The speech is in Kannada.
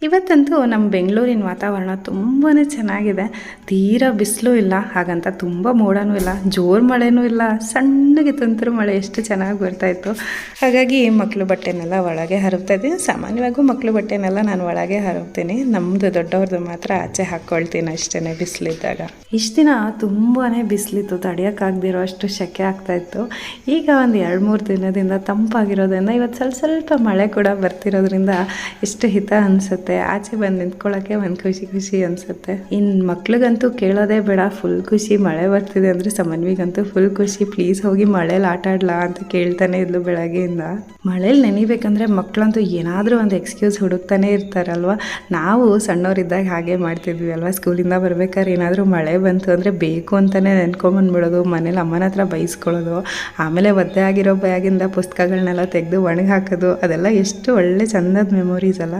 ಇವತ್ತಂತೂ ನಮ್ಮ ಬೆಂಗಳೂರಿನ ವಾತಾವರಣ ತುಂಬಾ ಚೆನ್ನಾಗಿದೆ. ತೀರಾ ಬಿಸಿಲು ಇಲ್ಲ, ಹಾಗಂತ ತುಂಬ ಮೋಡನೂ ಇಲ್ಲ, ಜೋರು ಮಳೆನೂ ಇಲ್ಲ, ಸಣ್ಣಗೆ ತುಂತುರು ಮಳೆ ಎಷ್ಟು ಚೆನ್ನಾಗಿ ಬರ್ತಾಯಿತ್ತು. ಹಾಗಾಗಿ ಮಕ್ಕಳು ಬಟ್ಟೆನೆಲ್ಲ ಒಳಗೆ ಹರವ್ತಾ ಇದ್ದೀನಿ. ಸಾಮಾನ್ಯವಾಗೂ ಮಕ್ಕಳು ಬಟ್ಟೆನೆಲ್ಲ ನಾನು ಒಳಗೆ ಹರವ್ತೀನಿ, ನಮ್ಮದು ದೊಡ್ಡವ್ರದ್ದು ಮಾತ್ರ ಆಚೆ ಹಾಕ್ಕೊಳ್ತೀನಿ ಅಷ್ಟೇ ಬಿಸಿಲಿದ್ದಾಗ. ಇಷ್ಟು ದಿನ ತುಂಬಾ ಬಿಸಿಲಿತ್ತು, ತಡೆಯೋಕ್ಕಾಗದಿರೋ ಅಷ್ಟು ಸೆಕೆ ಆಗ್ತಾಯಿತ್ತು. ಈಗ ಒಂದು 2-3 ದಿನದಿಂದ ತಂಪಾಗಿರೋದ್ರಿಂದ ಇವತ್ತು ಸ್ವಲ್ಪ ಮಳೆ ಕೂಡ ಬರ್ತಿರೋದ್ರಿಂದ ಎಷ್ಟು ಹಿತ ಅನಿಸುತ್ತೆ. ಆಚೆ ಬಂದು ನಿಂತ್ಕೊಳ್ಳೋಕ್ಕೆ ಒಂದು ಖುಷಿ ಅನಿಸುತ್ತೆ. ಇನ್ನು ಮಕ್ಳಿಗಂತೂ ಕೇಳೋದೇ ಬೇಡ, ಫುಲ್ ಖುಷಿ. ಮಳೆ ಬರ್ತಿದೆ ಅಂದರೆ ಸಮನ್ವಿಗಂತೂ ಫುಲ್ ಖುಷಿ. ಪ್ಲೀಸ್ ಹೋಗಿ ಮಳೇಲಿ ಆಟ ಆಡ್ಲಾ ಅಂತ ಕೇಳ್ತಾನೆ ಇದ್ಲು ಬೆಳಗ್ಗೆಯಿಂದ. ಮಳೇಲಿ ನೆನಿಬೇಕಂದ್ರೆ ಮಕ್ಕಳಂತೂ ಏನಾದರೂ ಒಂದು ಎಕ್ಸ್ಕ್ಯೂಸ್ ಹುಡುಕ್ತಾನೆ ಇರ್ತಾರಲ್ವ. ನಾವು ಸಣ್ಣವರಿದ್ದಾಗ ಹಾಗೆ ಮಾಡ್ತಿದ್ವಿ ಅಲ್ವಾ. ಸ್ಕೂಲಿಂದ ಬರ್ಬೇಕಾದ್ರೆ ಏನಾದರೂ ಮಳೆ ಬಂತು ಅಂದರೆ ಬೇಕು ಅಂತಲೇ ನೆನ್ಕೊಂಬಂದ್ಬಿಡೋದು, ಮನೇಲಿ ಅಮ್ಮನ ಹತ್ರ ಬೈಸ್ಕೊಳ್ಳೋದು, ಆಮೇಲೆ ಒದ್ದೆ ಆಗಿರೋ ಬ್ಯಾಗಿಂದ ಪುಸ್ತಕಗಳನ್ನೆಲ್ಲ ತೆಗೆದು ಒಣಗಿ ಹಾಕೋದು. ಅದೆಲ್ಲ ಎಷ್ಟು ಒಳ್ಳೆ ಚಂದದ ಮೆಮೊರೀಸ್ ಅಲ್ಲ.